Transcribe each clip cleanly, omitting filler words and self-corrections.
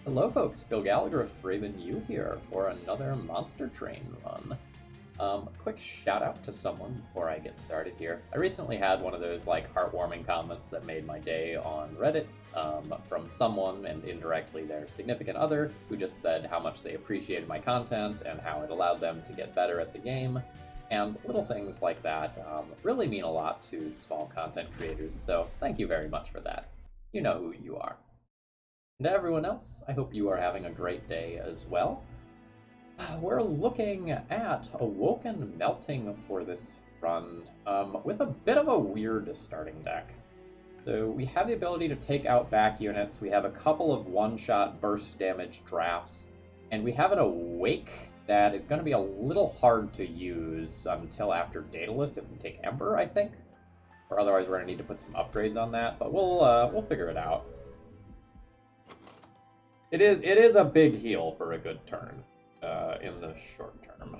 Hello folks, Phil Gallagher of ThrabenU here for another Monster Train run. Quick shout out to someone before I get started here. I recently had one of those like heartwarming comments that made my day on Reddit from someone and indirectly their significant other who just said how much they appreciated my content and how it allowed them to get better at the game. And little things like that really mean a lot to small content creators, so thank you very much for that. You know who you are. And to everyone else, I hope you are having a great day as well. We're looking at Awoken Melting for this run with a bit of a weird starting deck. So we have the ability to take out back units, we have a couple of one-shot burst damage drafts, and we have an Awake that is going to be a little hard to use until after Daedalus if we take Emperor, I think. Or otherwise we're going to need to put some upgrades on that, but we'll figure it out. It is a big heal for a good turn in the short term.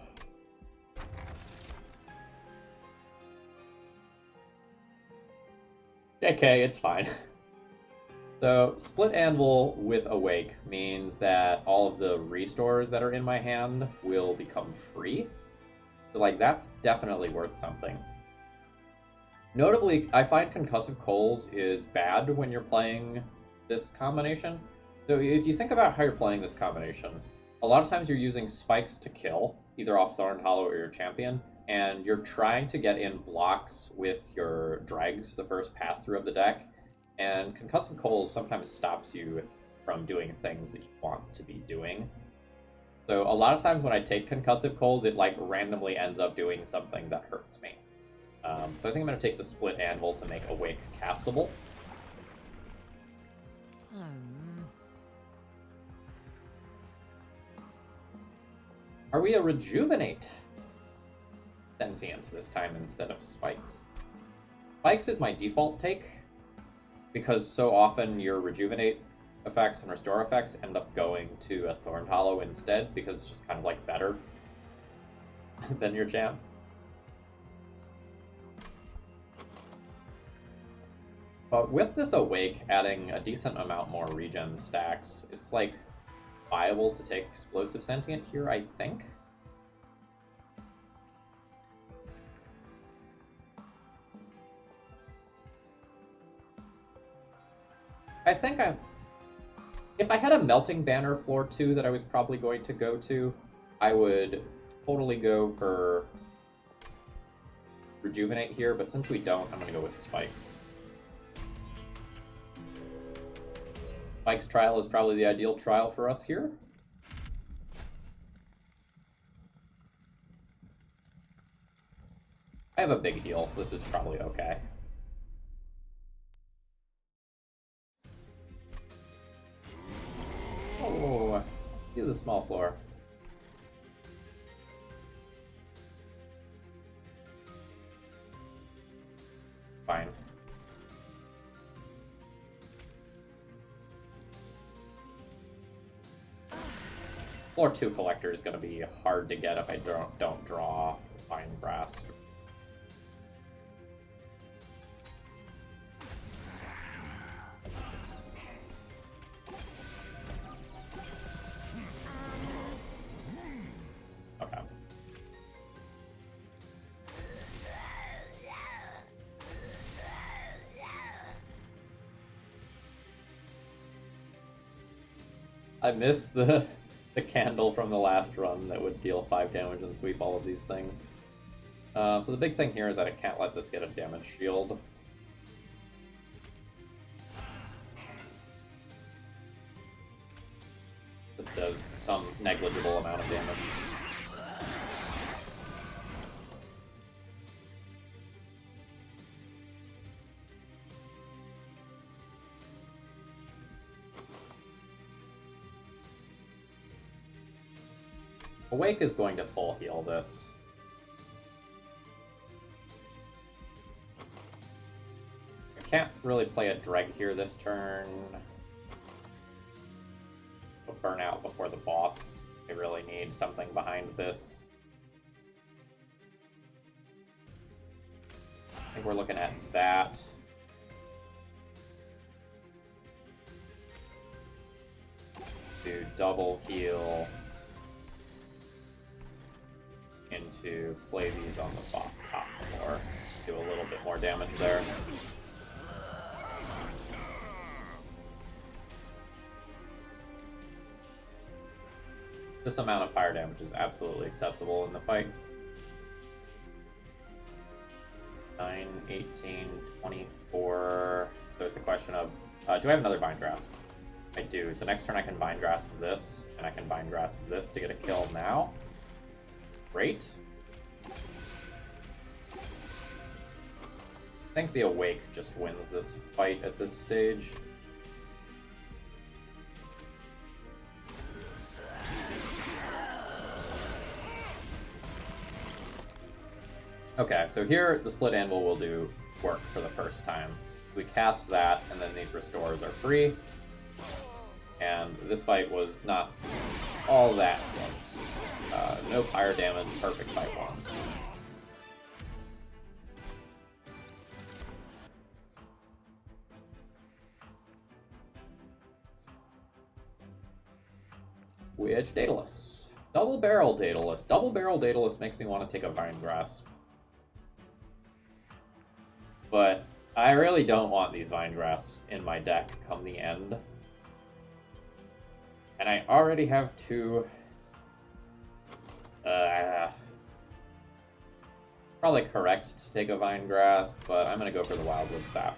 Okay, it's fine. So Split Anvil with Awake means that all of the restores that are in my hand will become free. So like that's definitely worth something. Notably, I find Concussive Coals is bad when you're playing this combination. So if you think about how you're playing this combination, a lot of times you're using spikes to kill, either off Thorned Hollow or your champion, and you're trying to get in blocks with your dregs the first pass through of the deck, and Concussive Coals sometimes stops you from doing things that you want to be doing. So a lot of times when I take Concussive Coals, it like randomly ends up doing something that hurts me. So I think I'm going to take the Split Anvil to make Awake castable. Are we a Rejuvenate Sentient this time instead of Spikes? Spikes is my default take, because so often your Rejuvenate effects and Restore effects end up going to a Thorned Hollow instead, because it's just kind of like better than your champ. But with this Awake adding a decent amount more regen stacks, it's like viable to take Explosive Sentient here, I think. If I had a Melting Banner floor 2 that I was probably going to go to, I would totally go for Rejuvenate here, but since we don't, I'm going to go with Spikes. Spike's trial is probably the ideal trial for us here. I have a big heal. This is probably okay. Oh, use the small floor. Fine. Floor 2 Collector is going to be hard to get if I don't draw Fine Grasp. Okay. I missed the candle from the last run that would deal 5 damage and sweep all of these things. So the big thing here is that I can't let this get a damage shield. This does some negligible amount of damage. Awake is going to full heal this. I can't really play a Dreg here this turn. We'll burn out before the boss. I really need something behind this. I think we're looking at that. to double heal into Clavies on the top floor. Do a little bit more damage there. This amount of fire damage is absolutely acceptable in the fight. 9, 18, 24. So it's a question of, do I have another Vine Grasp? I do. So next turn I can Vine Grasp this, and I can Vine Grasp this to get a kill now. Great. I think the Awake just wins this fight at this stage. Okay, so here the Split Anvil will do work for the first time. We cast that, and then these restores are free. And this fight was not all that close. No fire damage, perfect fight one. Wedge Daedalus. Double Barrel Daedalus. Double Barrel Daedalus makes me want to take a Vine Grasp. But I really don't want these Vine Grasps in my deck come the end. And I already have two. Probably correct to take a Vine Grasp, but I'm going to go for the Wildwood Sap.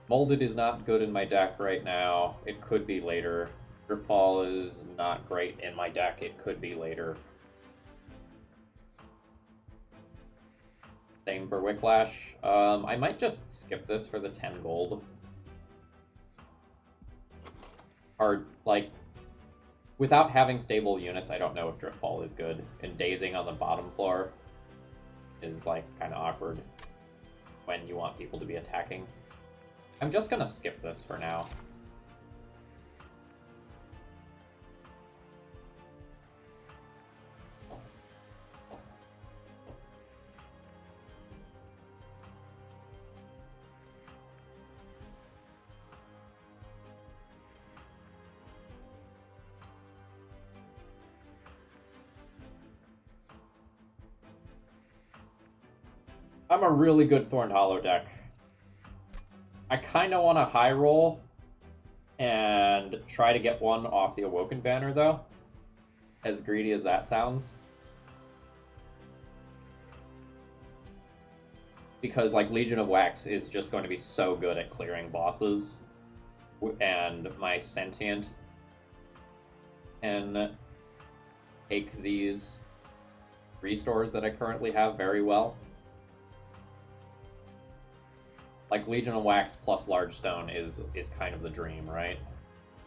Molded is not good in my deck right now. It could be later. Dripfall is not great in my deck. It could be later. Same for Wicklash. I might just skip this for the 10 gold. Or, like, without having stable units, I don't know if Driftfall is good. And dazing on the bottom floor is, like, kind of awkward when you want people to be attacking. I'm just gonna skip this for now. I'm a really good Thorned Hollow deck. I kind of want to high roll and try to get one off the Awoken Banner, though. As greedy as that sounds. Because, like, Legion of Wax is just going to be so good at clearing bosses. And my Sentient can take these restores that I currently have very well. Like, Legion of Wax plus Large Stone is kind of the dream, right?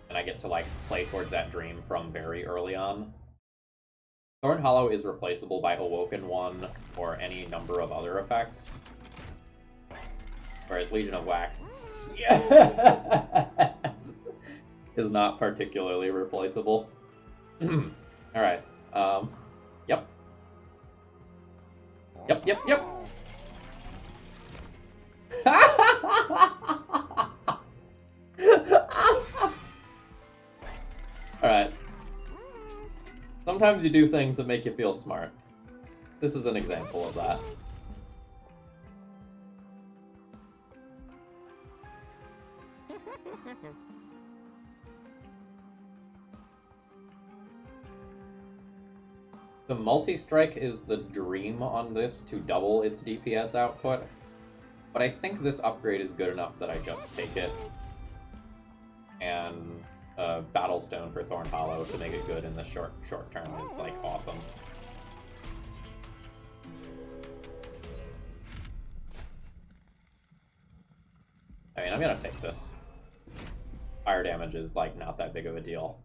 And I get to, like, play towards that dream from very early on. Thorned Hollow is replaceable by Awoken 1 or any number of other effects. Whereas Legion of Wax yes, is not particularly replaceable. Alright. Yep. Yep. Alright. Sometimes you do things that make you feel smart. This is an example of that. The multi-strike is the dream on this to double its DPS output. But I think this upgrade is good enough that I just take it. And Battlestone for Thorned Hollow to make it good in the short term is, like, awesome. I mean, I'm gonna take this. Fire damage is, like, not that big of a deal.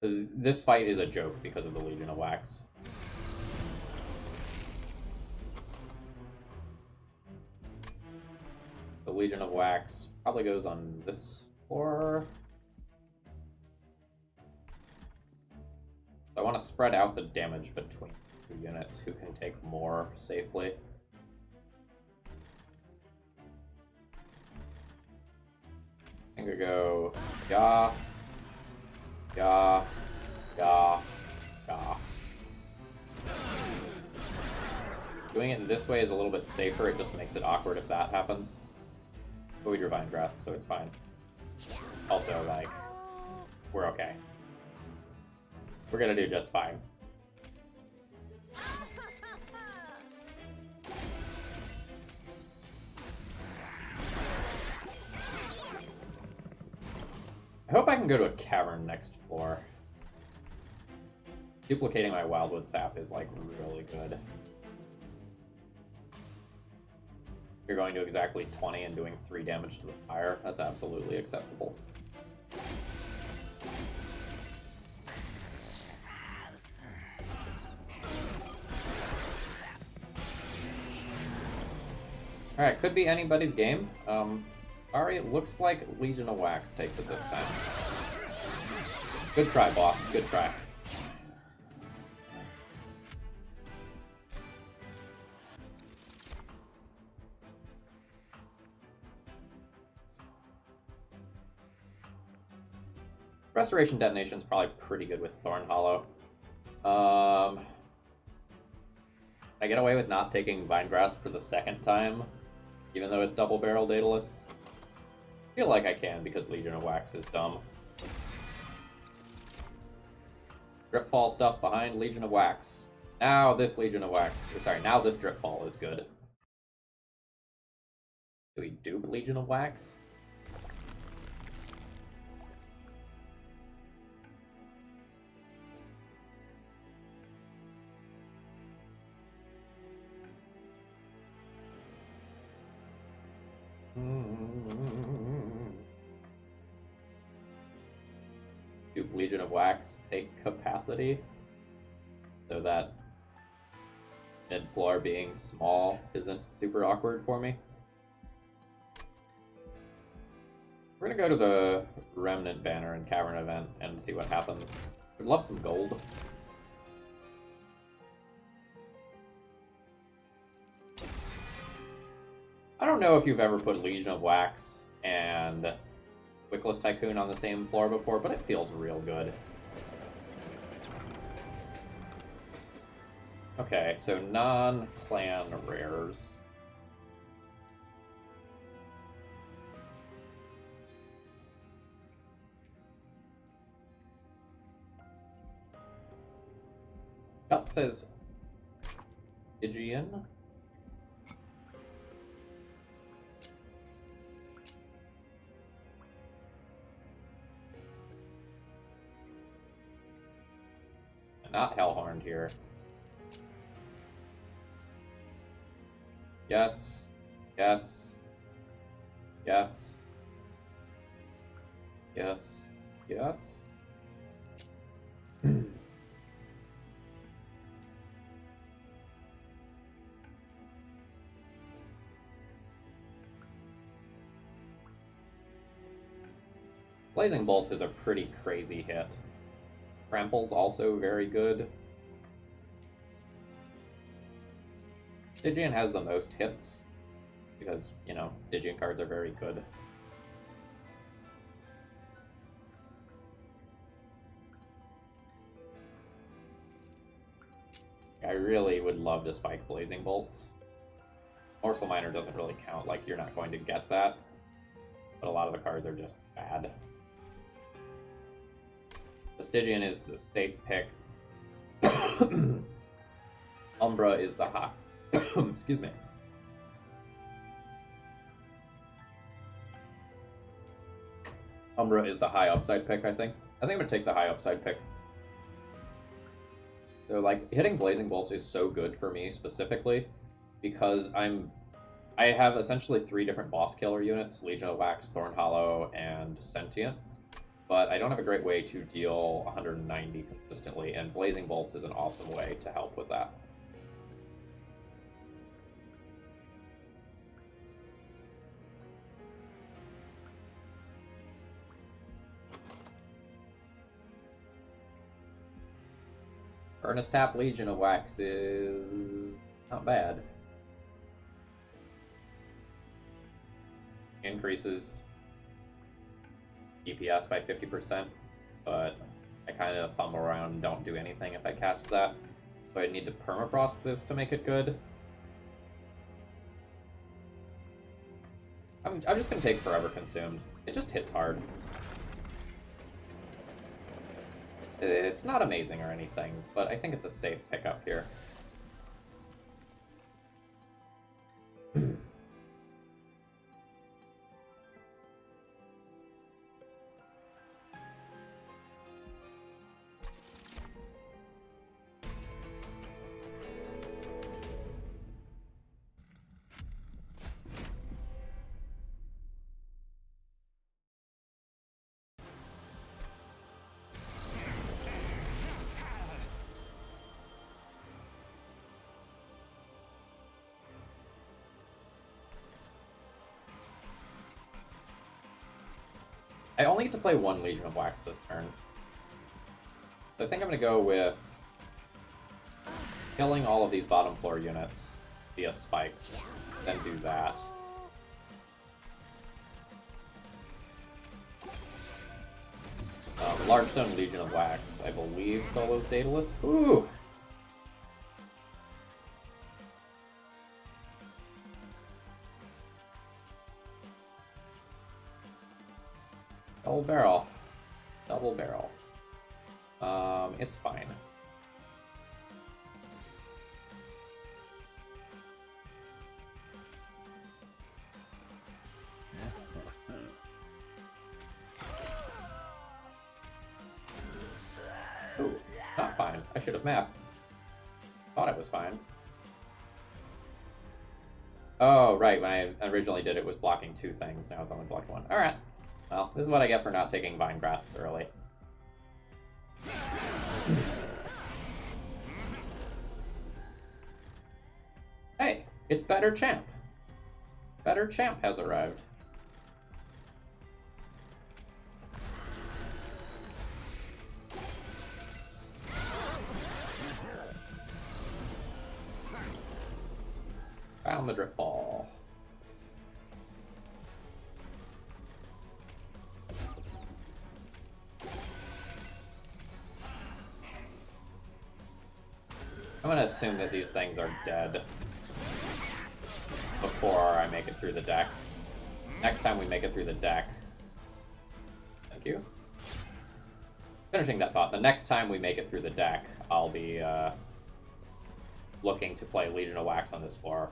This fight is a joke because of the Legion of Wax. The Legion of Wax probably goes on this floor. I want to spread out the damage between two units who can take more safely. think we go Yah, Yah, Yah, Yah. Doing it in this way is a little bit safer, it just makes it awkward if that happens. But we drew Vine Grasp, so it's fine. Also, like, we're okay. We're gonna do just fine. I hope I can go to a cavern next floor. Duplicating my Wildwood Sap is, like, really good. You're going to exactly 20 and doing 3 damage to the fire. That's absolutely acceptable. Alright, could be anybody's game. Sorry, it looks like Legion of Wax takes it this time. Good try, boss. Good try. Restoration Detonation is probably pretty good with Thorn Hollow. I get away with not taking Vine Grasp for the second time, even though it's double barrel Daedalus. I feel like I can because Legion of Wax is dumb. Dripfall stuff behind Legion of Wax. Now this Legion of Wax, or sorry, now this Dripfall is good. Do we dupe Legion of Wax? Dupe Legion of Wax, take capacity, so that mid-floor being small isn't super awkward for me. We're gonna go to the Remnant Banner and Cavern event and see what happens. Would love some gold. I don't know if you've ever put Legion of Wax and Wickless Tycoon on the same floor before, but it feels real good. Okay, so non-clan rares. That says Stygian. Not Hellhorned here. Yes. Yes. Yes. Yes. Yes. Blazing Bolts is a pretty crazy hit. Trample's also very good. Stygian has the most hits, because, you know, Stygian cards are very good. I really would love to spike Blazing Bolts. Morsel Miner doesn't really count, like, you're not going to get that, but a lot of the cards are just bad. The Stygian is the safe pick. Umbra is the hot. Excuse me. Umbra is the high upside pick, I think. I think I'm gonna take the high upside pick. So, like, hitting Blazing Bolts is so good for me specifically because I have essentially 3 different boss killer units: Legion of Wax, Thorn Hollow, and Sentient. But I don't have a great way to deal 190 consistently, and Blazing Bolts is an awesome way to help with that. Furnace Tap Legion of Wax is not bad. Increases DPS by 50%, but I kind of fumble around and don't do anything if I cast that. So I need to permafrost this to make it good. I'm just going to take Forever Consumed. It just hits hard. It's not amazing or anything, but I think it's a safe pickup here. I only get to play one Legion of Wax this turn. So I think I'm going to go with killing all of these bottom floor units via spikes, then do that. Largestone Legion of Wax, I believe, solos Daedalus. Ooh! Double barrel. Double barrel. It's fine. Ooh, not fine. I should have mathed. Thought it was fine. Oh, right. When I originally did it, was blocking 2 things. Now it's only blocked 1. Alright. Well, this is what I get for not taking Vine Grasps early. Hey, it's Better Champ. Better Champ has arrived. Found the Drip Ball. I'm gonna assume that these things are dead before I make it through the deck. Next time we make it through the deck... Thank you. Finishing that thought, the next time we make it through the deck, I'll be looking to play Legion of Wax on this floor.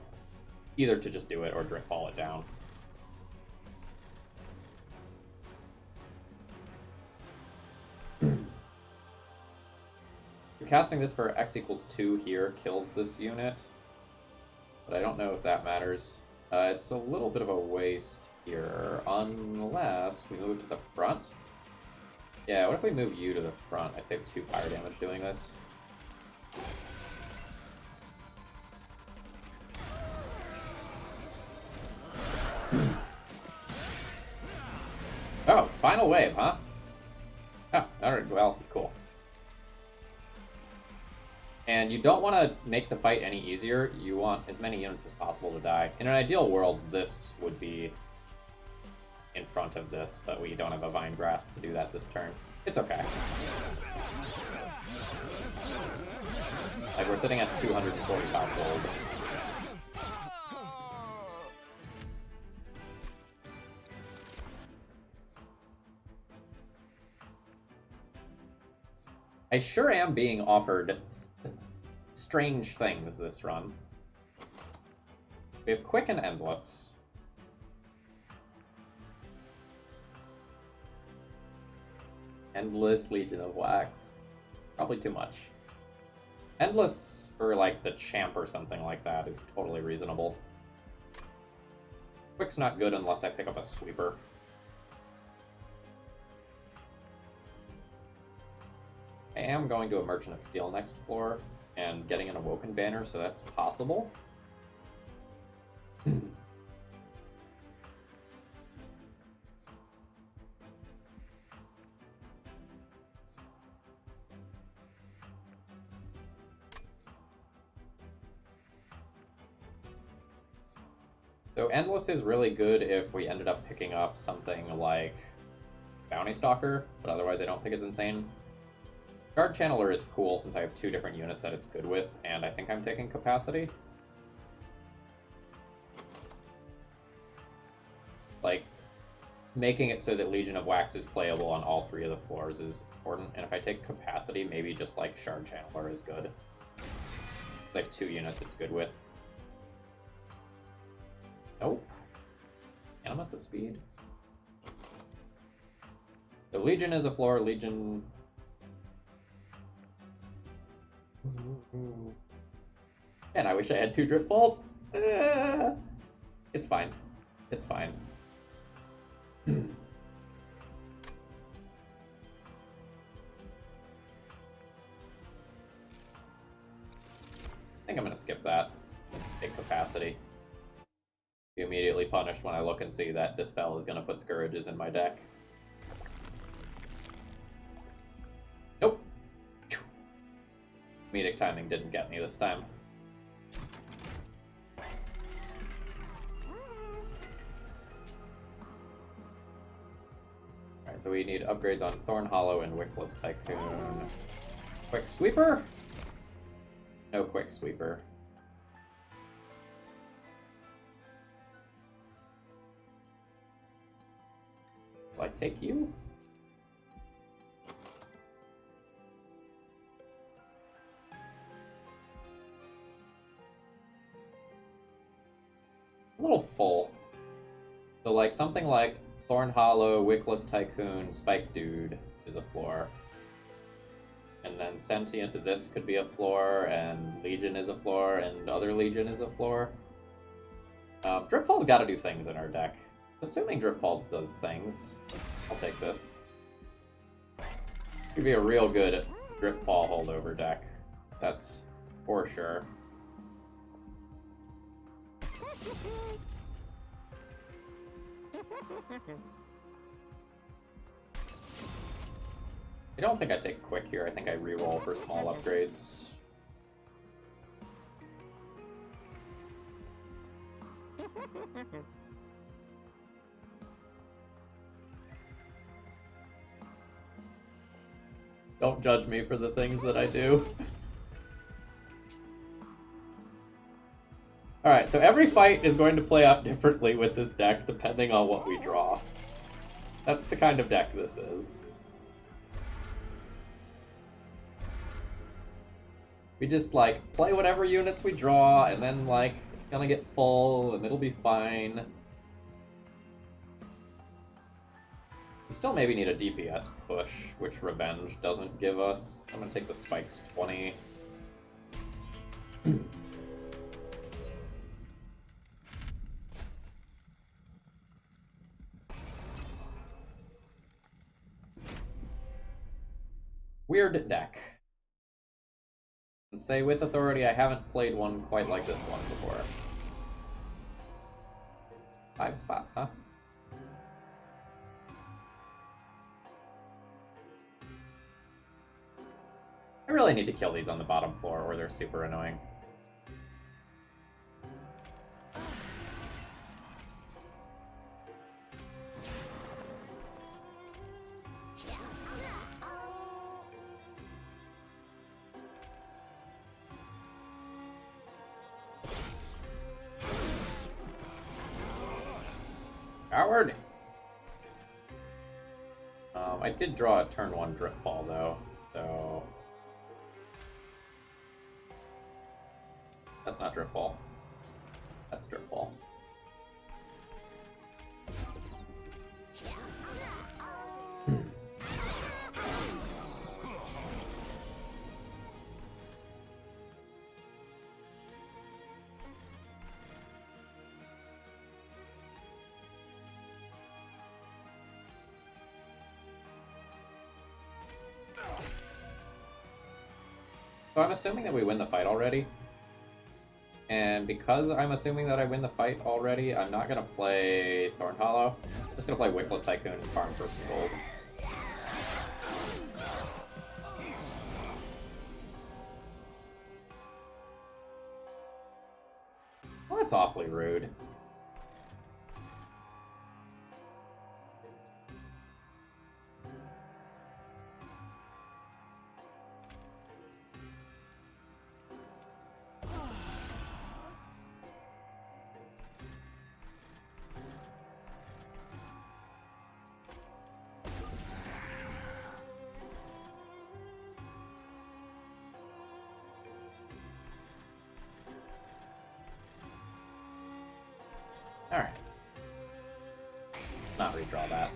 Either to just do it or Drip Ball it down. Casting this for X equals 2 here kills this unit, but I don't know if that matters. It's a little bit of a waste here, unless we move to the front. Yeah, what if we move you to the front? I save 2 fire damage doing this. Oh, final wave, huh? Oh, alright, well, cool. And you don't want to make the fight any easier. You want as many units as possible to die. In an ideal world, this would be in front of this, but we don't have a Vine Grasp to do that this turn. It's okay. Like, we're sitting at 245 gold. I sure am being offered strange things this run. We have Quick and Endless. Endless Legion of Wax. Probably too much. Endless for, like, the champ or something like that is totally reasonable. Quick's not good unless I pick up a sweeper. I am going to a Merchant of Steel next floor and getting an Awoken Banner, so that's possible. So Endless is really good if we ended up picking up something like Bounty Stalker, but otherwise I don't think it's insane. Guard Channeler is cool since I have 2 different units that it's good with, and I think I'm taking Capacity. Like, making it so that Legion of Wax is playable on all 3 of the floors is important, and if I take Capacity, maybe just like Shard Channeler is good. I have 2 units it's good with. Nope. Animus of Speed. The Legion is a floor, Legion... And I wish I had 2 drip balls. It's fine. It's fine. I think I'm going to skip that. Take Capacity. Be immediately punished when I look and see that this spell is going to put Scourges in my deck. Nope. Comedic timing didn't get me this time. Alright, so we need upgrades on Thorn Hollow and Wickless Tycoon. Quick Sweeper? No Quick Sweeper. Will I take you? A little full. So like something like Thorn Hollow, Wickless Tycoon, Spike Dude is a floor. And then Sentient, this could be a floor, and Legion is a floor, and other Legion is a floor. Dripfall's got to do things in our deck. Assuming Dripfall does things, I'll take this. Could be a real good Dripfall holdover deck. That's for sure. I don't think I take Quick here. I think I reroll for small upgrades. Don't judge me for the things that I do. Alright, so every fight is going to play out differently with this deck depending on what we draw. That's the kind of deck this is. We just, like, play whatever units we draw, and then, like, it's gonna get full, and it'll be fine. We still maybe need a DPS push, which Revenge doesn't give us. I'm gonna take the Spikes 20. Weird deck. And say with authority, I haven't played one quite like this one before. 5 spots, huh? I really need to kill these on the bottom floor or they're super annoying. Coward! I did draw a turn 1 Dripfall though, so... That's not Dripfall. That's Dripfall. So I'm assuming that we win the fight already. And because I'm assuming that I win the fight already, I'm not going to play Thorn Hollow. I'm just going to play Wickless Tycoon and farm for some gold. Well, that's awfully rude. not redraw that.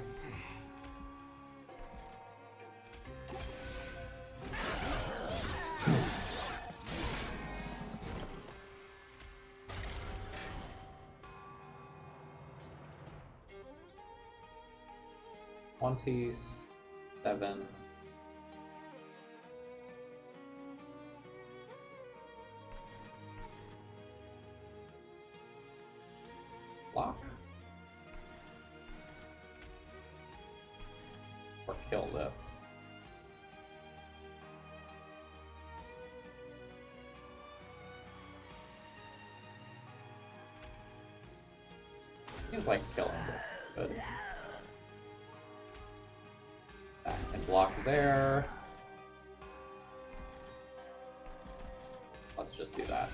$27. Block. Or kill this. Seems like killing this is good. Back and block there. Let's just do that.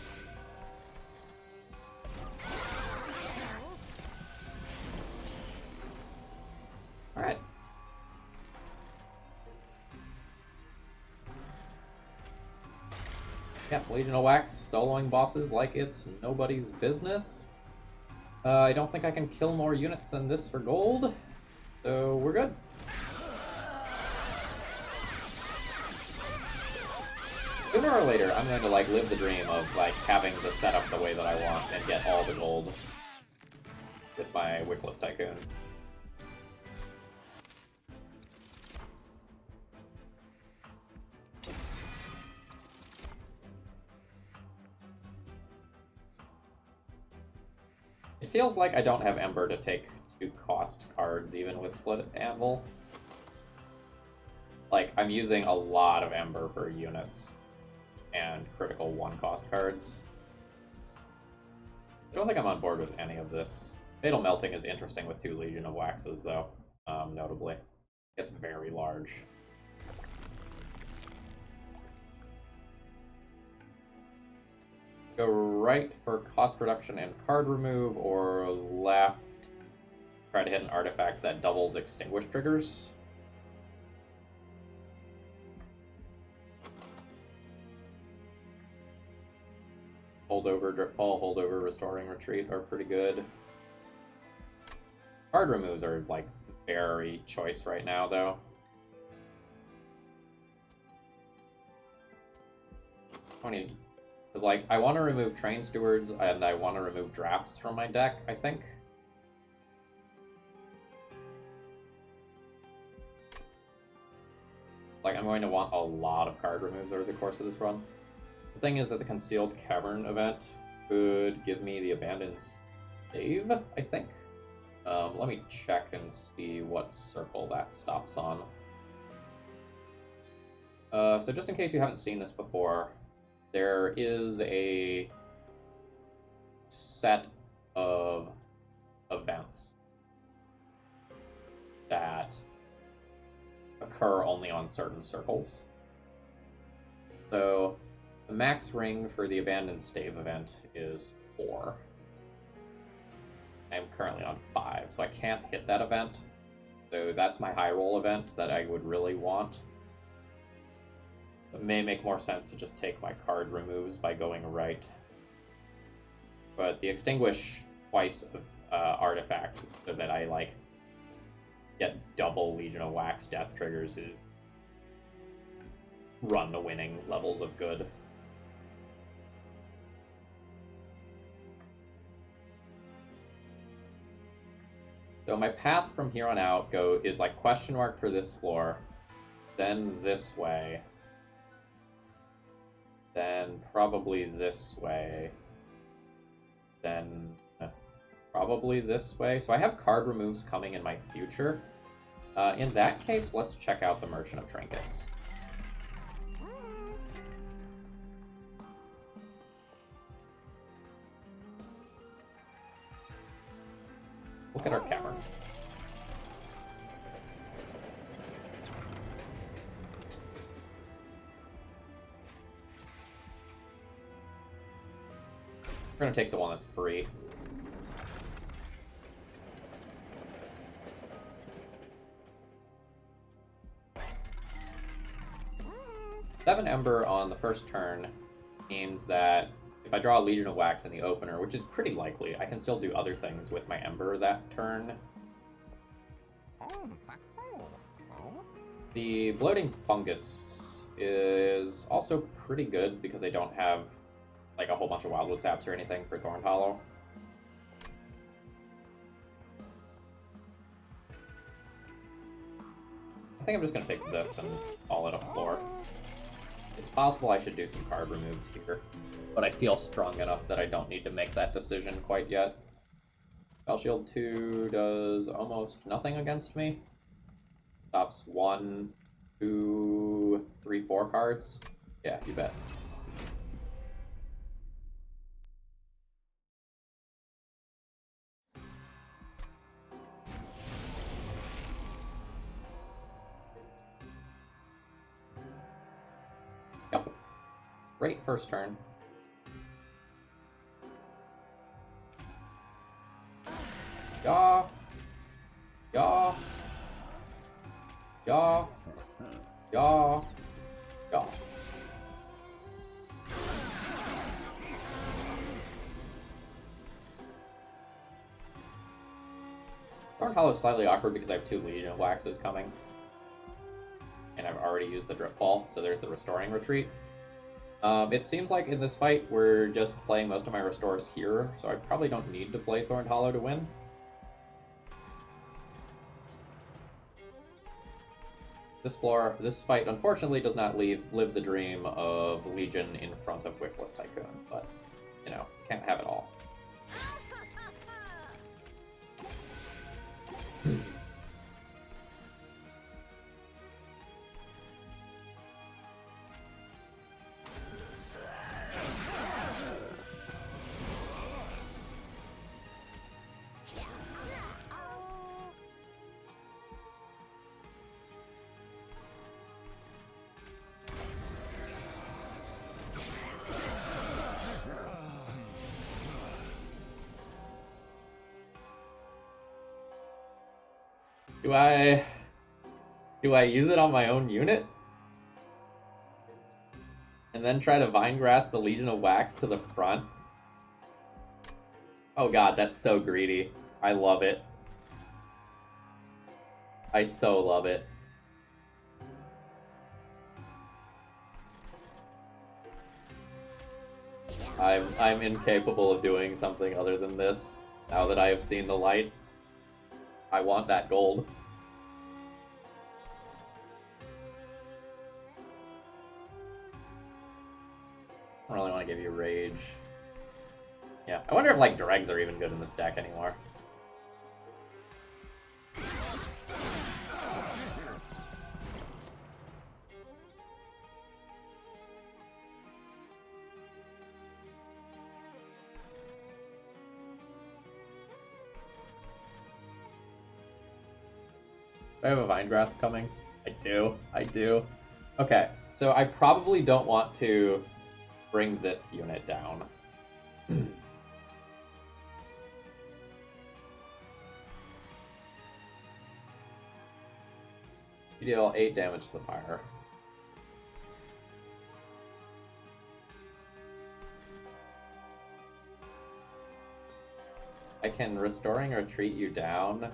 Alright. Yeah, Legion of Wax, soloing bosses like it's nobody's business. I don't think I can kill more units than this for gold, so we're good. Sooner or later, I'm going to like live the dream of like having the setup the way that I want and get all the gold with my Wickless Tycoon. It feels like I don't have Ember to take 2 cost cards even with Split Anvil. Like, I'm using a lot of Ember for units and critical 1 cost cards. I don't think I'm on board with any of this. Fatal Melting is interesting with 2 Legion of Waxes, though, notably. It's very large. Go right for cost reduction and card remove, or left, try to hit an artifact that doubles extinguish triggers. Holdover, Drip Ball, Holdover, Restoring Retreat are pretty good. Card removes are like very choice right now, though. Because, like, I want to remove Train Stewards, and I want to remove Drafts from my deck, I think. Like, I'm going to want a lot of card removes over the course of this run. The thing is that the Concealed Cavern event could give me the Abandoned Stave, I think. Let me check and see what circle that stops on. So just in case you haven't seen this before, there is a set of events that occur only on certain circles. So the max ring for the Abandoned Stave event is 4. I'm currently on 5, so I can't hit that event. So that's my high roll event that I would really want. It may make more sense to just take my card removes by going right. But the Extinguish twice artifact so that I like get double Legion of Wax death triggers is run the winning levels of good. So my path from here on out is like question mark for this floor, then this way, then probably this way, then probably this way. So I have card removes coming in my future. In that case, let's check out the Merchant of Trinkets. Look at our cavern. We're gonna take the one that's free. Seven Ember on the first turn means that if I draw a Legion of Wax in the opener, which is pretty likely, I can still do other things with my Ember that turn. The bloating fungus is also pretty good because they don't have like a whole bunch of wildwood saps or anything for Thorn Hollow. I think I'm just going to take this and call it a floor. It's possible I should do some card removes here, but I feel strong enough that I don't need to make that decision quite yet. Spell Shield 2 does almost nothing against me. Stops 1, 2, 3, 4 cards. Yeah, you bet. Yep. Great first turn. Yaw. Yaw. Yaw. Yaw. Yaw. Thorn Hollow is slightly awkward because I have 2 Legion of Waxes coming. And I've already used the Drip Ball, so there's the Restoring Retreat. It seems like in this fight we're just playing most of my restores here, so I probably don't need to play Thorn Hollow to win. This fight unfortunately does not live the dream of Legion in front of Wickless Tycoon, but, you know, can't have it all. Do I use it on my own unit? And then try to Vinegrass the Legion of Wax to the front? Oh god, that's so greedy. I love it. I so love it. I'm incapable of doing something other than this, now that I have seen the light. I want that gold. I don't really want to give you Rage. Yeah, I wonder if, like, Dregs are even good in this deck anymore. Do I have a Vinegrasp coming? I do. Okay, so I probably don't want to bring this unit down. You deal 8 damage to the fire. I can Restoring Retreat you down.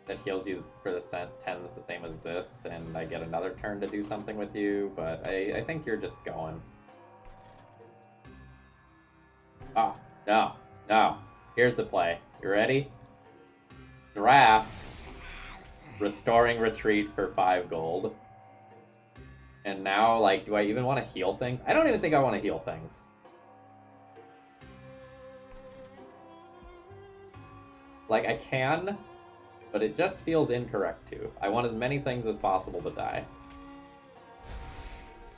That heals you for the 10 that's the same as this, and I get another turn to do something with you, but I think you're just going. Oh, no. Here's the play. You ready? Draft Restoring Retreat for 5 gold. And now, like, do I even want to heal things? I don't even think I want to heal things. Like, I can, but it just feels incorrect too. I want as many things as possible to die.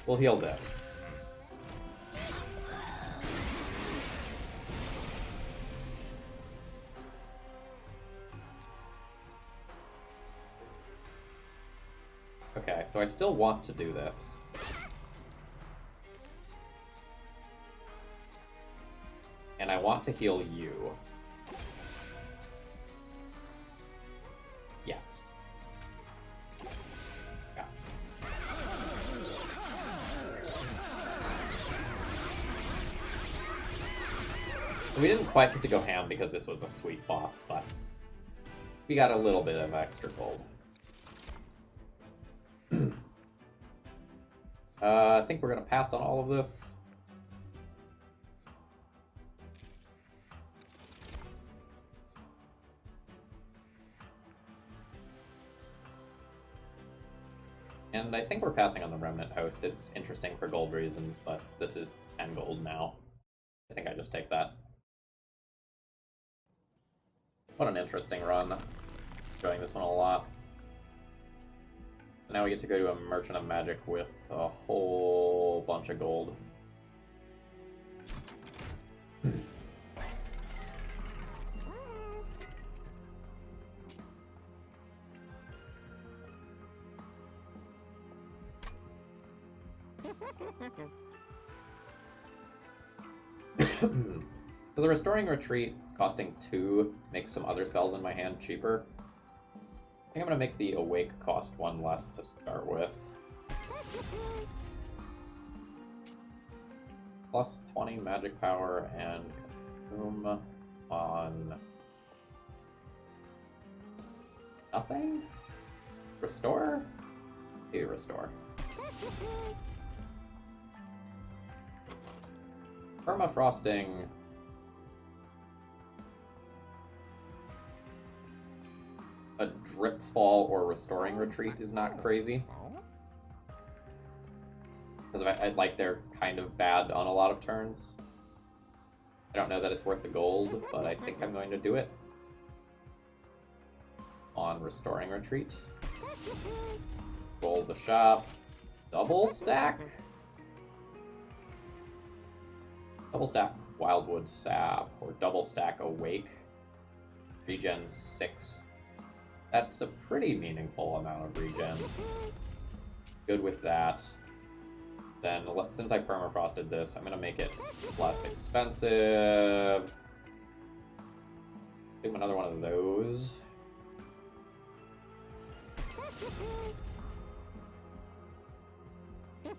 We'll heal this. Okay, so I still want to do this. And I want to heal you. Yes. Yeah. We didn't quite get to go ham because this was a sweet boss, but we got a little bit of extra gold. I think we're gonna pass on all of this. And I think we're passing on the Remnant Host. It's interesting for gold reasons, but this is 10 gold now. I think I just take that. What an interesting run. Enjoying this one a lot. Now we get to go to a Merchant of Magic with a whole bunch of gold. So the Restoring Retreat costing 2 makes some other spells in my hand cheaper. I think I'm going to make the Awake cost 1 less to start with. Plus 20 magic power and Consume on nothing? Restore? Do Restore. Permafrosting. A Drip Fall or Restoring Retreat is not crazy. Because I'd like they're kind of bad on a lot of turns. I don't know that it's worth the gold, but I think I'm going to do it. On Restoring Retreat. Roll the shop. Double stack? Double stack Wildwood Sap, or double stack Awake. Regen 6. That's a pretty meaningful amount of regen. Good with that. Then, since I permafrosted this, I'm going to make it less expensive. Do another one of those.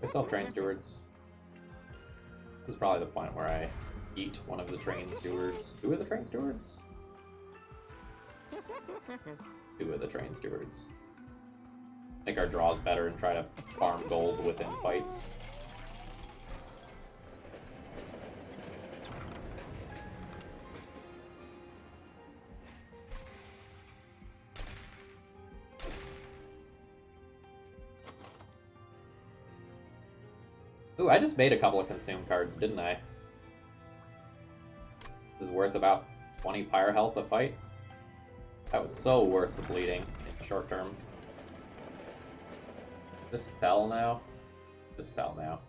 I still have Train Stewards. This is probably the point where I eat one of the Train Stewards. 2 of the Train Stewards? 2 of the Train Stewards. Make our draws better and try to farm gold within fights. Ooh, I just made a couple of Consume cards, didn't I? This is worth about 20 Pyre health a fight. That was so worth the bleeding in the short term. This fell now? This fell now.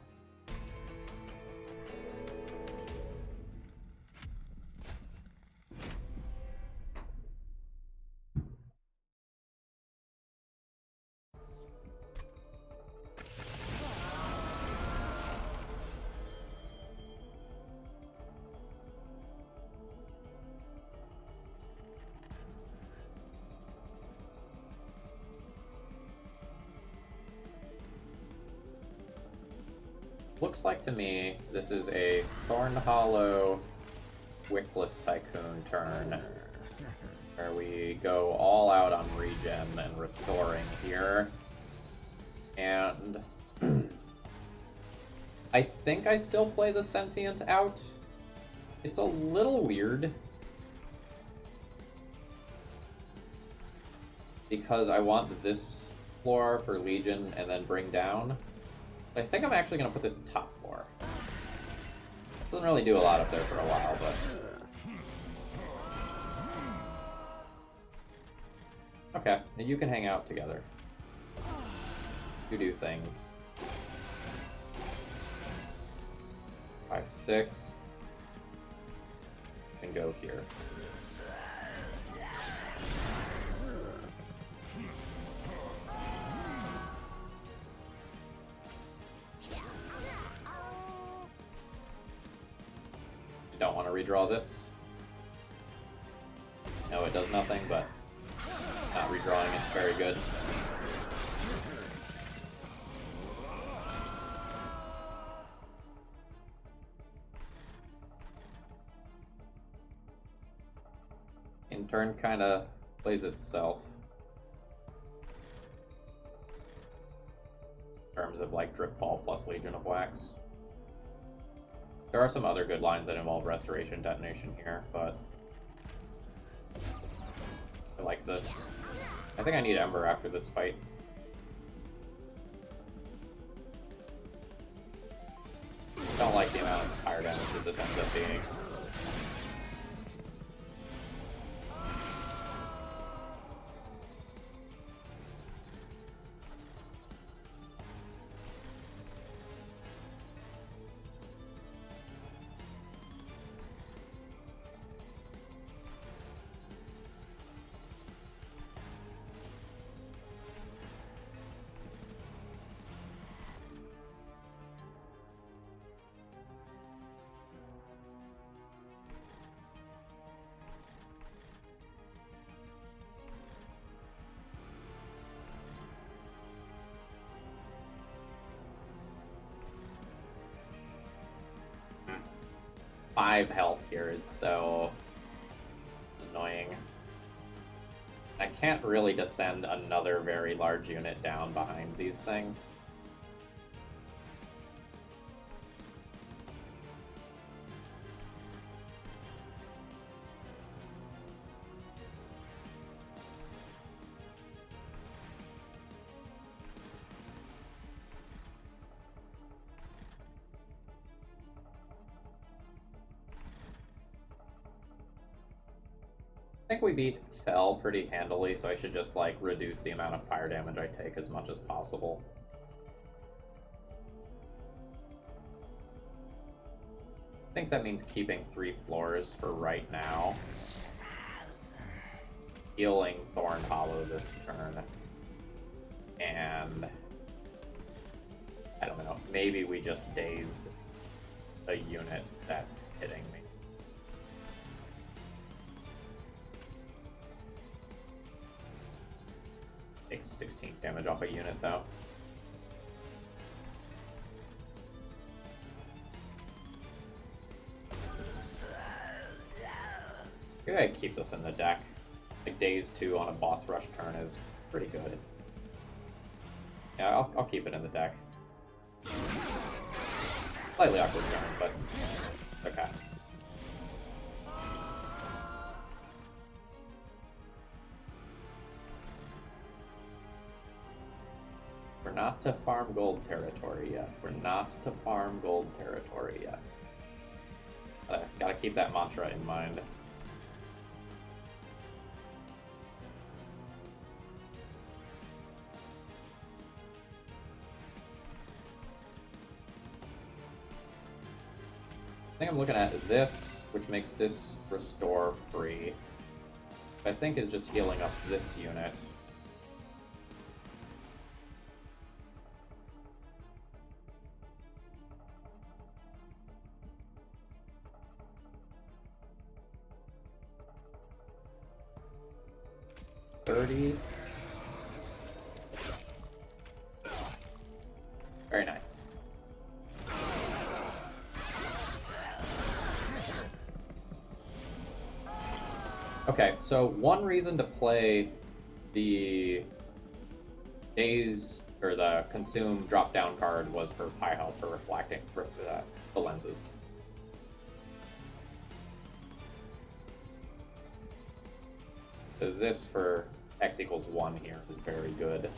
Looks like to me this is a Thorn Hollow Wickless Tycoon turn, where we go all out on regen and restoring here. And I think I still play the Sentient out. It's a little weird, because I want this floor for Legion and then bring down. I think I'm actually going to put this top floor. Doesn't really do a lot up there for a while, but... Okay, now you can hang out together. You do things. 5, 6. And go here. Don't want to redraw this. No, it does nothing, but not redrawing it's very good. In turn, kind of plays itself. In terms of like Drip Ball plus Legion of Wax. There are some other good lines that involve Restoration Detonation here, but I like this. I think I need Ember after this fight. I don't like the amount of fire damage that this ends up being. Five health here is so annoying. I can't really descend another very large unit down behind these things. I think we beat Fell pretty handily, so I should just like reduce the amount of fire damage I take as much as possible. I think that means keeping 3 floors for right now. Healing Thorn Hollow this turn. And I don't know, maybe we just dazed a unit that's hitting me. Takes 16 damage off a unit though. Maybe I keep this in the deck. Like Daze 2 on a boss rush turn is pretty good. Yeah, I'll keep it in the deck. Slightly awkward turn, but okay. We're not to farm gold territory yet. We're not to farm gold territory yet. Gotta keep that mantra in mind. I think I'm looking at this, which makes this restore free. I think is just healing up this unit. Very nice. Okay, so one reason to play the Daze or the Consume drop-down card was for high health for reflecting for the lenses. So this for X equals 1 here is very good.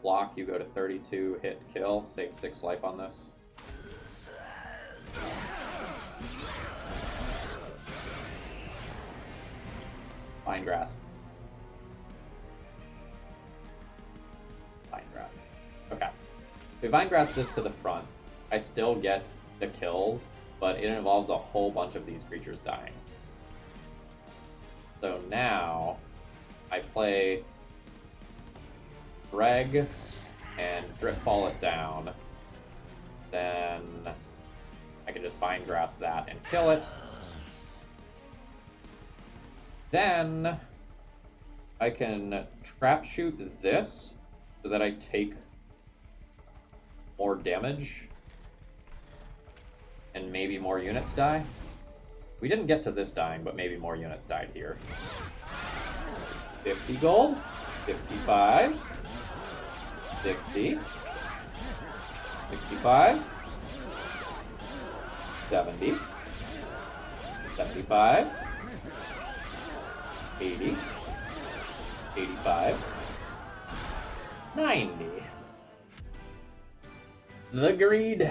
Block, you go to 32, hit, kill, save 6 life on this. Vine Grasp. Vine Grasp. Okay. If we Vine Grasp this to the front, I still get the kills, but it involves a whole bunch of these creatures dying. So now, I play Reg and Drip Fall it down. Then I can just Vine Grasp that and kill it. Then I can trap shoot this so that I take more damage and maybe more units die. We didn't get to this dying, but maybe more units died here. 50 gold, 55, 60, 65, 70, 75, 80, 85, 90. The greed.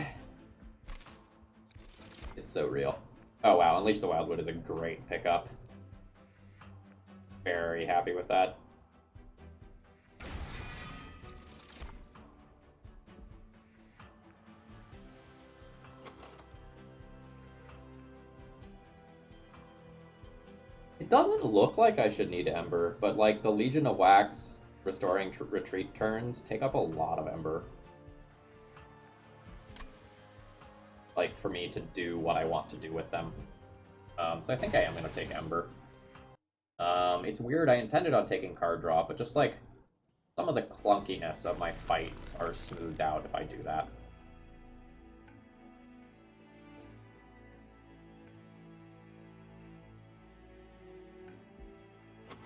It's so real. Oh wow, Unleash the Wildwood is a great pickup. Very happy with that. It doesn't look like I should need Ember, but like the Legion of Wax restoring retreat turns take up a lot of Ember. Like for me to do what I want to do with them. So I think I am going to take Ember. It's weird, I intended on taking card draw, but just like some of the clunkiness of my fights are smoothed out if I do that.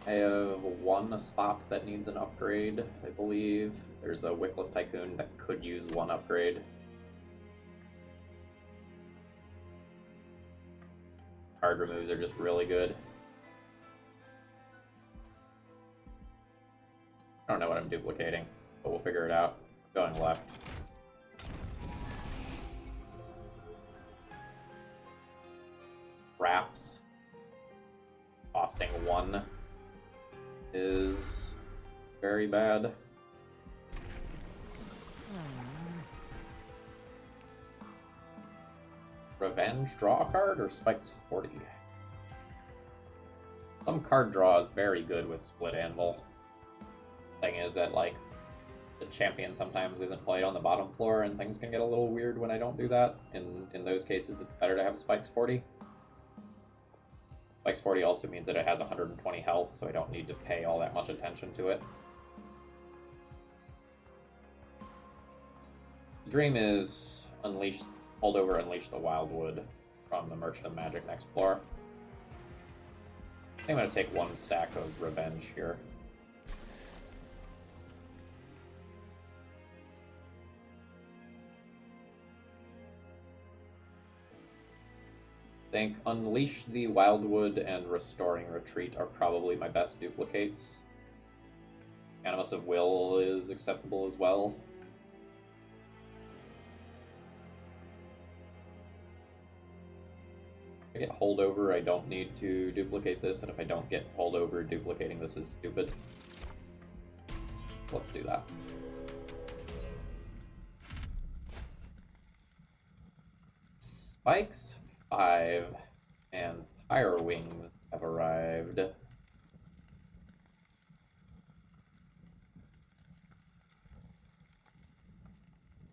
I have one spot that needs an upgrade, I believe. There's a Wickless Tycoon that could use one upgrade. Card removes are just really good. I don't know what I'm duplicating, but we'll figure it out. Going left. Wraps. Costing 1 is very bad. Revenge, draw a card, or spikes 40? Some card draw is very good with Split Anvil. Thing is that, like, the champion sometimes isn't played on the bottom floor, and things can get a little weird when I don't do that. In those cases, it's better to have Spikes 40. Spikes 40 also means that it has 120 health, so I don't need to pay all that much attention to it. The dream is hold over Unleash the Wildwood from the Merchant of Magic next floor. I think I'm going to take 1 stack of Revenge here. I think Unleash the Wildwood and Restoring Retreat are probably my best duplicates. Animus of Will is acceptable as well. If I get holdover, I don't need to duplicate this, and if I don't get holdover, duplicating this is stupid. Let's do that. Spikes 5 and Pyre Wings have arrived.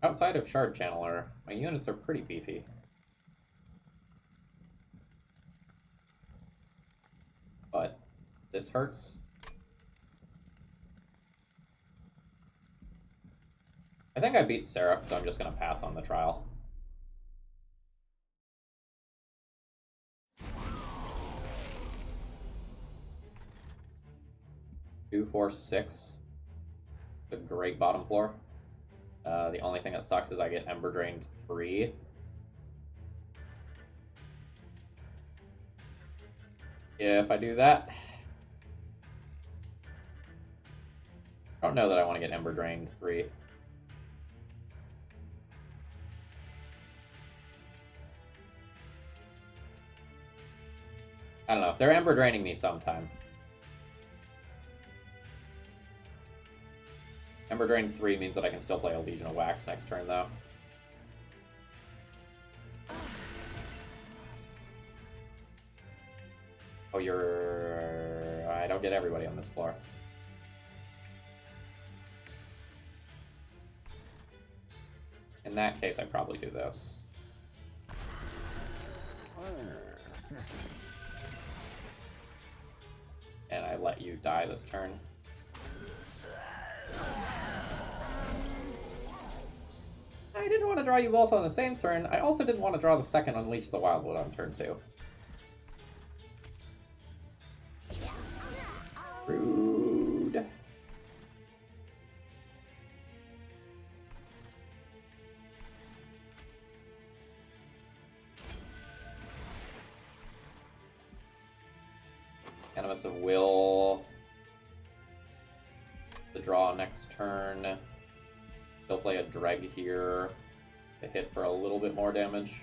Outside of Shard Channeler, my units are pretty beefy. But this hurts. I think I beat Seraph, so I'm just going to pass on the trial. Two, 4, 6. A great bottom floor. The only thing that sucks is I get Ember Drained 3. If I do that, I don't know that I want to get Ember Drained 3. I don't know. They're Ember Draining me sometime. Ember Drain 3 means that I can still play a Legion of Wax next turn, though. Oh, I don't get everybody on this floor. In that case, I probably do this. and I let you die this turn. I didn't want to draw you both on the same turn. I also didn't want to draw the second Unleash the Wildwood on turn 2. Rude. Animus of Will. The draw next turn. They'll play a Dreg here to hit for a little bit more damage.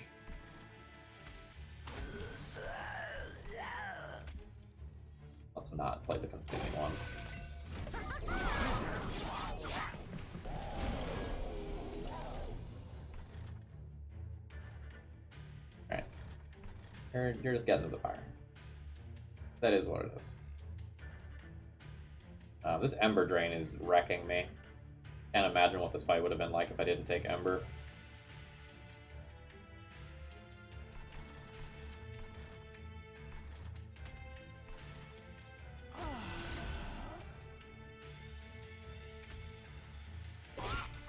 Let's not play the Consuming one. Alright. You're just getting to the fire. That is what it is. This Ember Drain is wrecking me. Can't imagine what this fight would have been like if I didn't take Ember.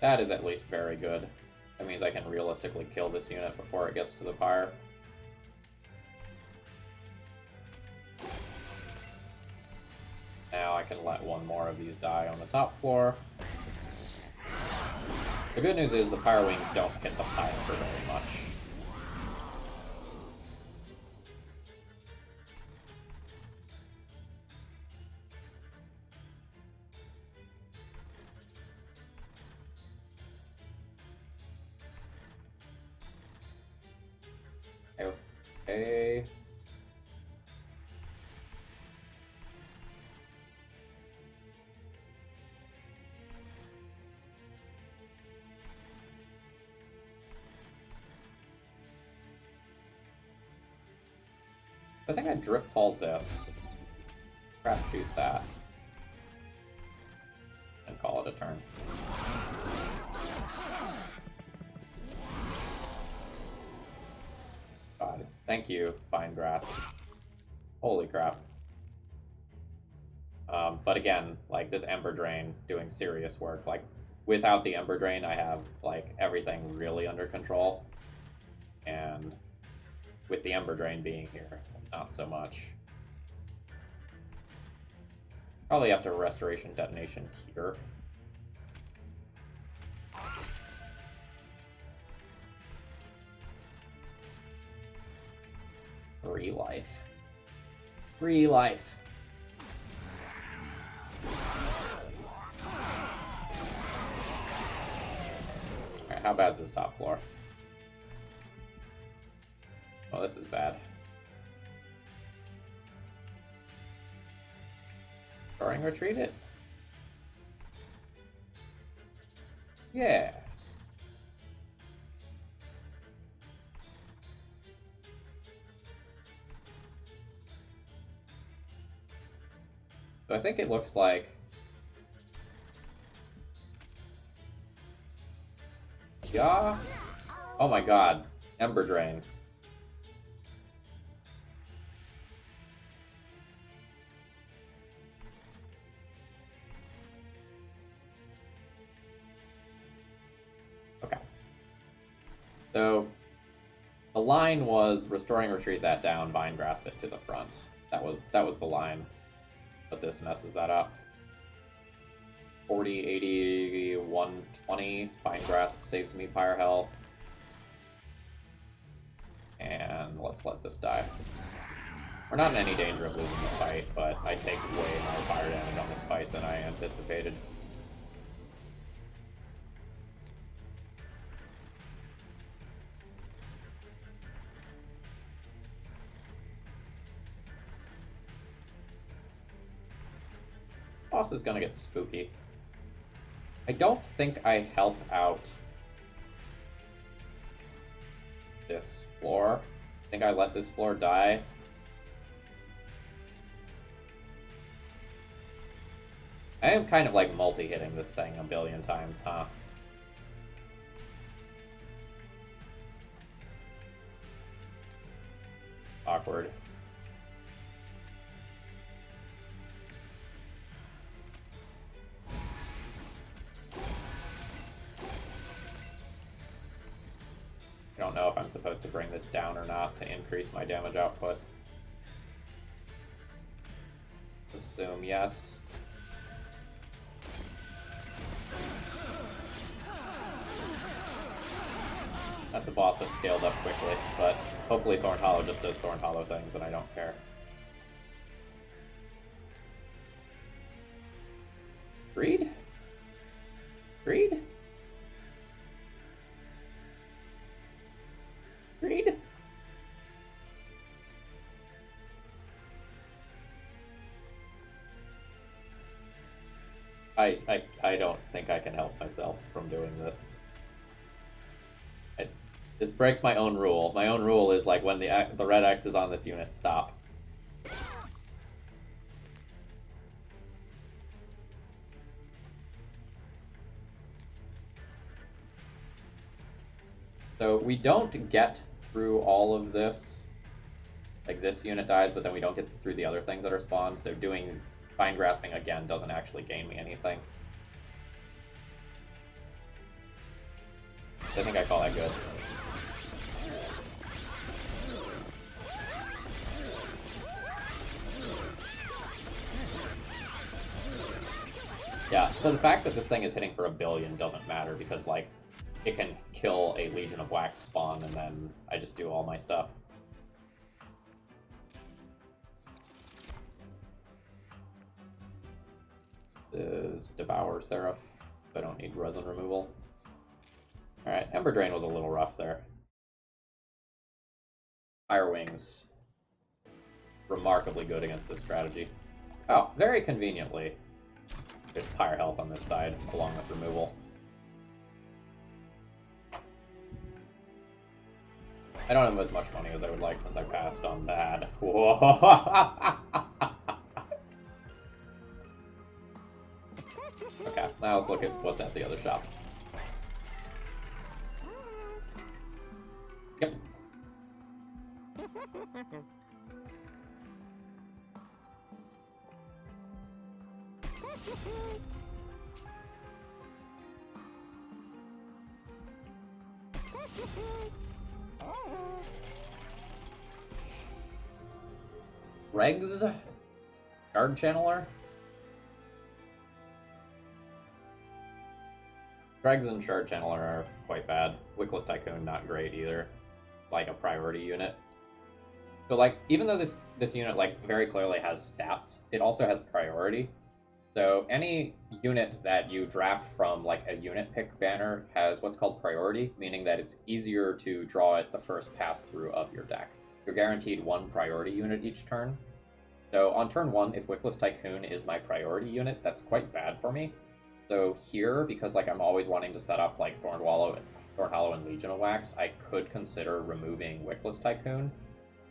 That is at least very good. That means I can realistically kill this unit before it gets to the fire. Now I can let one more of these die on the top floor. The good news is the Fire Wings don't hit the pile for very much. Okay. I think I drip fault this, crap shoot that, and call it a turn. God, thank you, Fine Grasp. Holy crap. But again, like, this Ember Drain doing serious work. Like, without the Ember Drain, I have, like, everything really under control. And with the Ember Drain being here, not so much. Probably after Restoration Detonation here. Free life. Free life. Alright, how bad's this top floor? Oh, this is bad. Throwing retreat it? Yeah. So I think it looks like yeah. Oh my god. Ember Drain. Okay. So the line was Restoring Retreat that down, Vine Grasp it to the front. That was the line. But this messes that up. 40, 80, 120. Vine Grasp saves me fire health. And let's let this die. We're not in any danger of losing the fight, but I take way more fire damage on this fight than I anticipated. Boss is gonna get spooky. I don't think I help out this floor. I think I let this floor die. I am kind of like multi-hitting this thing a billion times, huh? Awkward. don't know if I'm supposed to bring this down or not to increase my damage output. Assume yes. That's a boss that scaled up quickly, but hopefully Thorn Hollow just does Thorn Hollow things and I don't care. Greed? Greed? Greed? I don't think I can help myself from doing this. This breaks my own rule. My own rule is like when the red X is on this unit, stop. So we don't get through all of this. Like this unit dies, but then we don't get through the other things that are spawned. So doing Vine Grasping again doesn't actually gain me anything. I think I call that good. Yeah, so the fact that this thing is hitting for 1 billion doesn't matter because, like, it can kill a Legion of Wax spawn and then I just do all my stuff. This is Devour Seraph. I don't need resin removal. Alright, Ember Drain was a little rough there. Fire Wings. Remarkably good against this strategy. Oh, very conveniently. There's Pyre Health on this side, along with removal. I don't have as much money as I would like since I passed on that. Whoa. Okay, now let's look at what's at the other shop. Yep. Regs? Shard Channeler? Regs and Shard Channeler are quite bad. Wickless Tycoon, not great either. Like a priority unit. So like, even though this unit like very clearly has stats, it also has priority. So any unit that you draft from like a unit pick banner has what's called priority, meaning that it's easier to draw it the first pass through of your deck. You're guaranteed 1 priority unit each turn. So on turn 1, if Wickless Tycoon is my priority unit, that's quite bad for me. So here, because like I'm always wanting to set up like Thorn Hollow and Legion of Wax, I could consider removing Wickless Tycoon.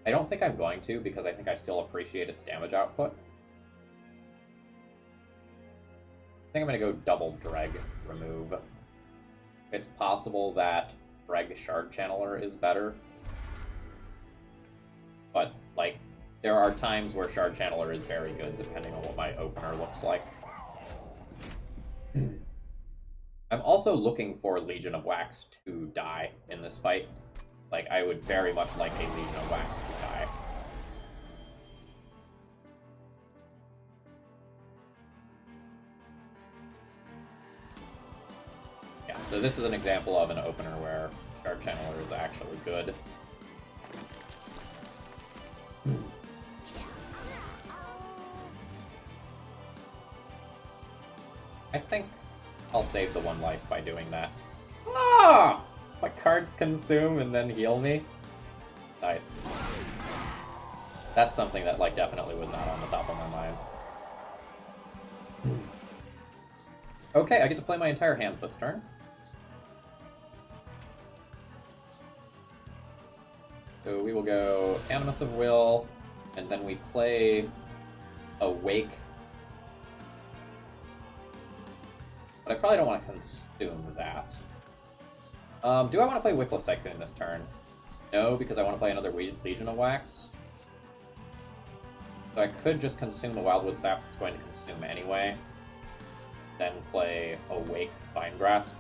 I don't think I'm going to, because I think I still appreciate its damage output. I think I'm going to go double Dreg remove. It's possible that Dreg Shard Channeler is better. But, like, there are times where Shard Channeler is very good, depending on what my opener looks like. I'm also looking for Legion of Wax to die in this fight. Like, I would very much like a Legion of Wax to die. Yeah, so this is an example of an opener where Shard Channeler is actually good. I think I'll save the 1 life by doing that. Ah! My cards consume and then heal me? Nice. That's something that, like, definitely was not on the top of my mind. Okay, I get to play my entire hand this turn. So we will go Animus of Will, and then we play Awake. But I probably don't want to consume that. Do I want to play Wickless Tycoon this turn? No, because I want to play another Legion of Wax. So I could just consume the Wildwood Sap that's going to consume anyway. Then play Awake Vine Grasp.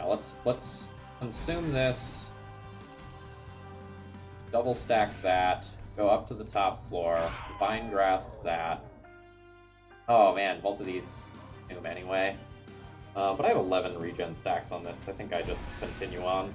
Yeah, let's consume this. Double stack that. Go up to the top floor. Vine grasp that. Oh man, both of these consume anyway. But I have 11 regen stacks on this. I think I just continue on.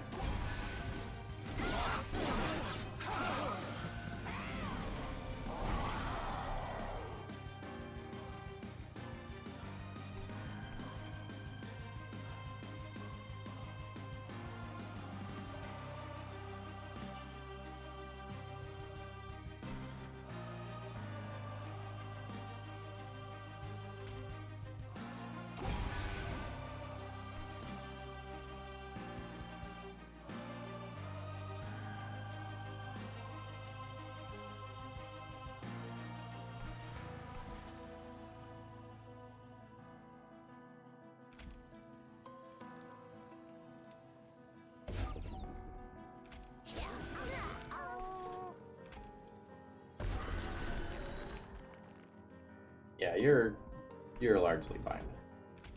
Yeah, you're largely fine.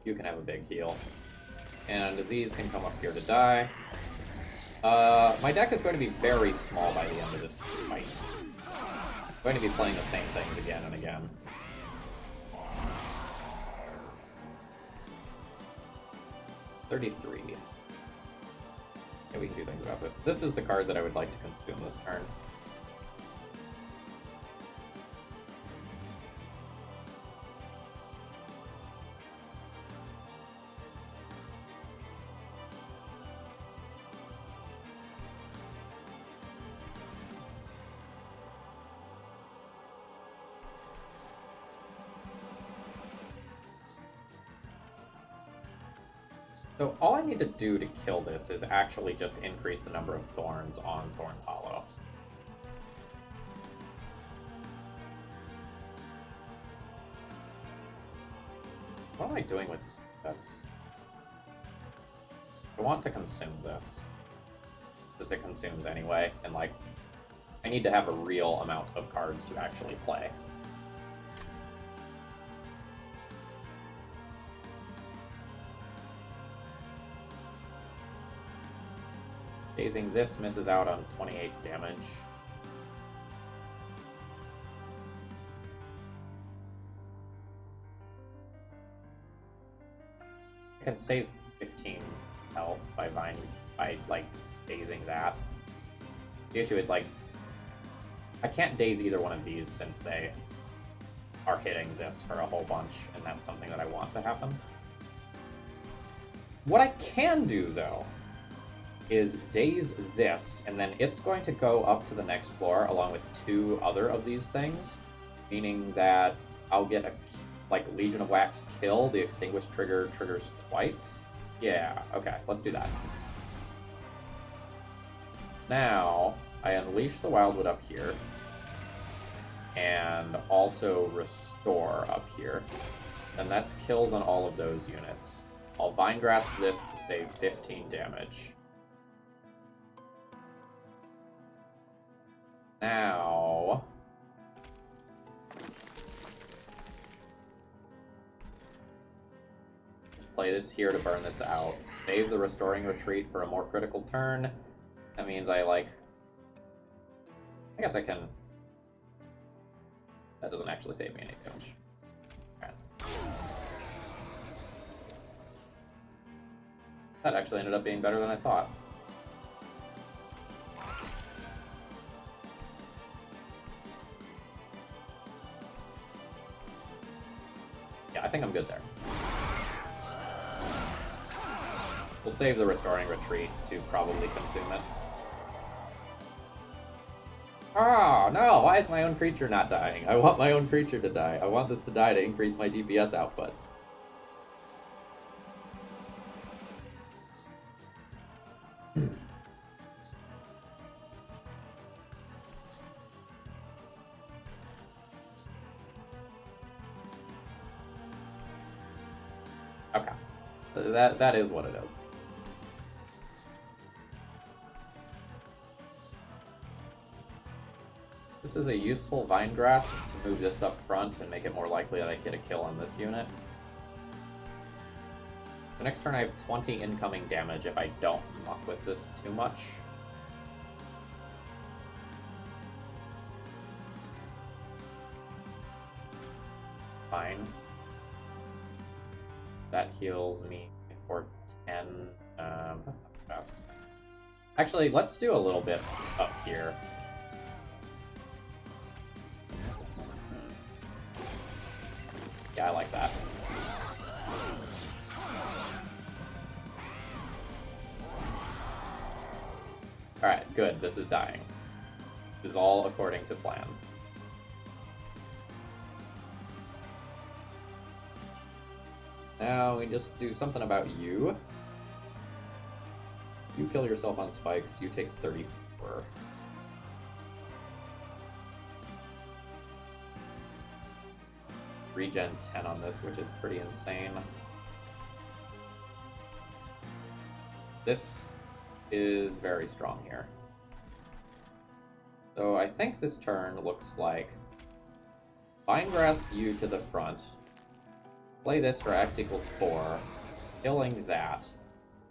You can have a big heal. And these can come up here to die. My deck is going to be very small by the end of this fight. I'm going to be playing the same things again and again. $33. Yeah, we can do things about this. This is the card that I would like to consume this turn. So all I need to do to kill this is actually just increase the number of thorns on Thorn Hollow. What am I doing with this? I want to consume this, since it consumes anyway, and like, I need to have a real amount of cards to actually play. Dazing this misses out on 28 damage. I can save 15 health by like dazing that. The issue is like I can't daze either one of these since they are hitting this for a whole bunch, and that's something that I want to happen. What I can do though is daze this, and then it's going to go up to the next floor along with 2 other of these things, meaning that I'll get a, like, Legion of Wax kill. The Extinguish trigger triggers twice. Yeah, okay, let's do that. Now, I unleash the Wildwood up here, and also Restore up here, and that's kills on all of those units. I'll Vine Grasp this to save 15 damage. Now, just play this here to burn this out. Save the Restoring Retreat for a more critical turn. That means I guess I can... That doesn't actually save me any damage. Right. That actually ended up being better than I thought. I think I'm good there. We'll save the Restoring Retreat to probably consume it. Oh, no! Why is my own creature not dying? I want my own creature to die. I want this to die to increase my DPS output. Okay. That is what it is. This is a useful Vine Grasp to move this up front and make it more likely that I get a kill on this unit. The next turn I have 20 incoming damage if I don't muck with this too much. Fine. That heals me for 10. That's not the best. Actually, let's do a little bit up here. Yeah, I like that. Alright, good. This is dying. This is all according to plan. Now we just do something about you. You kill yourself on spikes, you take 34. Regen 10 on this, which is pretty insane. This is very strong here. So I think this turn looks like Vine Grasp you to the front, play this for X equals 4, killing that.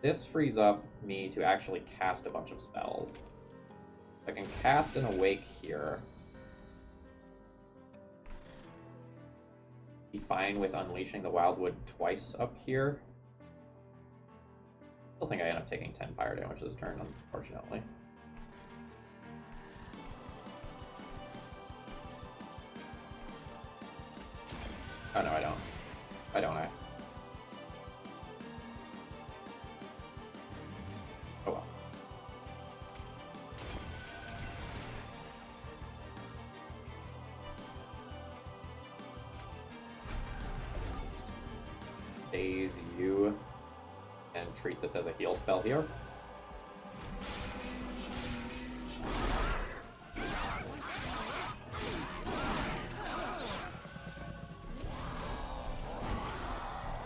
This frees up me to actually cast a bunch of spells. I can cast an Awake here. Be fine with unleashing the Wildwood twice up here. Still think I end up taking 10 fire damage this turn, unfortunately. Oh no, I don't. Why don't I? Oh well. Daze you and treat this as a heal spell here.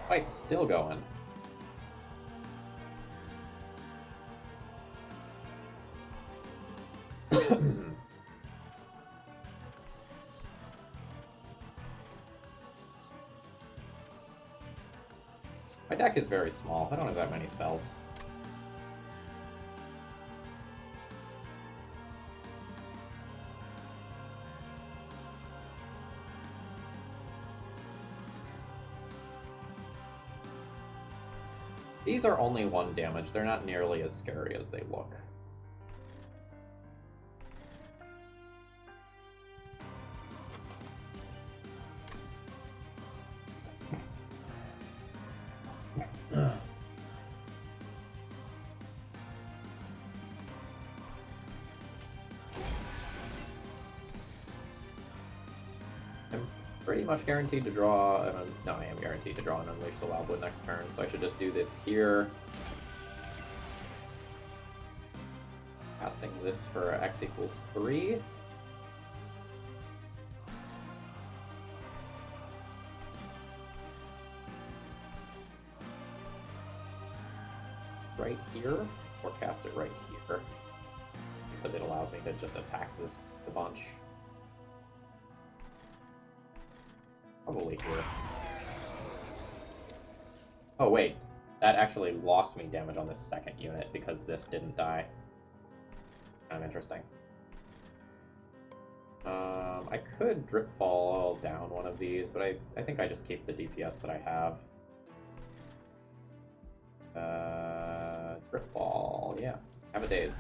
Fight's still going. My deck is very small. I don't have that many spells. These are only 1 damage. They're not nearly as scary as they look. Pretty much guaranteed to draw. No, I am guaranteed to draw and unleash the Wildwood next turn, so I should just do this here. Casting this for X equals 3. Right here, or cast it right here, because it allows me to just attack this a bunch. Probably here. Oh wait, that actually lost me damage on this second unit because this didn't die. Kind of interesting. I could drip fall down one of these, but I think I just keep the DPS that I have. Drip fall, yeah. Have a dazed.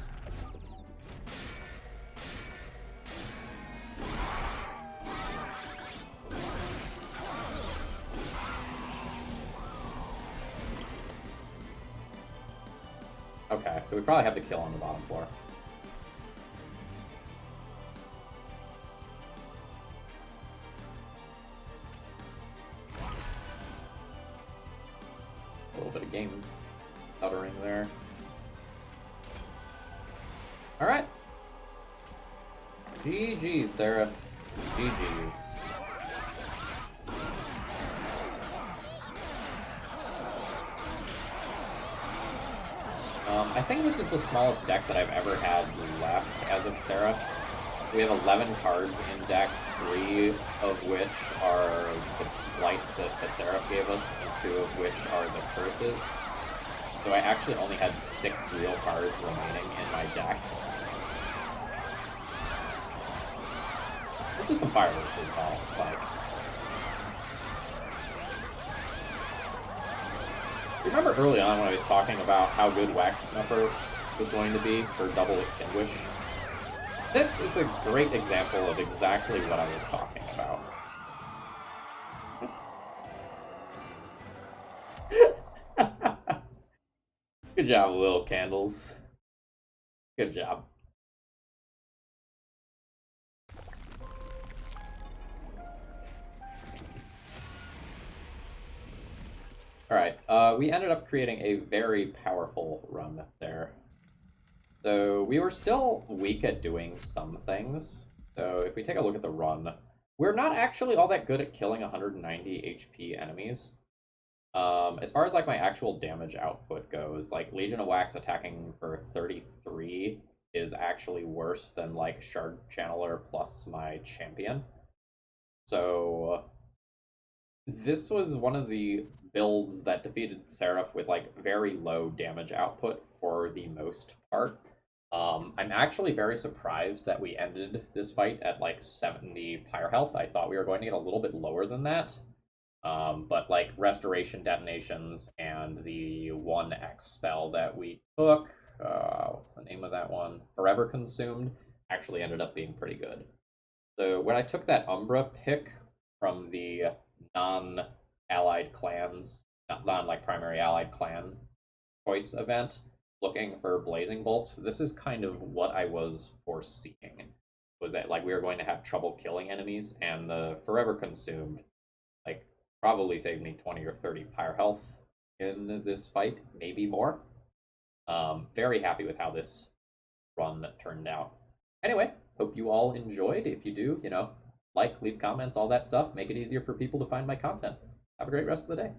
Okay, so we probably have the kill on the bottom floor. A little bit of game stuttering there. Alright. GG's, Sarah. GG's. I think this is the smallest deck that I've ever had left as of Sarah. We have 11 cards in deck, 3 of which are the blights that the Seraph gave us, and 2 of which are the curses. So I actually only had 6 real cards remaining in my deck. This is some fireworks as well, like... Remember early on when I was talking about how good Wax Snuffer was going to be for double extinguish? This is a great example of exactly what I was talking about. Good job, Little Candles. Good job. Alright, we ended up creating a very powerful run there. So we were still weak at doing some things. So if we take a look at the run, we're not actually all that good at killing 190 HP enemies. As far as like my actual damage output goes, like Legion of Wax attacking for 33 is actually worse than like Shard Channeler plus my champion. So this was one of the builds that defeated Seraph with like very low damage output for the most part. I'm actually very surprised that we ended this fight at like 70 pyre health. I thought we were going to get a little bit lower than that. But like Restoration Detonations and the 1x spell that we took, what's the name of that one? Forever Consumed, actually ended up being pretty good. So when I took that Umbra pick from the non-allied clans, non-like primary allied clan choice event, looking for Blazing Bolts, this is kind of what I was foreseeing, was that like we were going to have trouble killing enemies, and the Forever Consumed like probably saved me 20 or 30 pyre health in this fight, maybe more. Very happy with how this run turned out. Anyway, hope you all enjoyed. If you do, like, leave comments, all that stuff. Make it easier for people to find my content. Have a great rest of the day.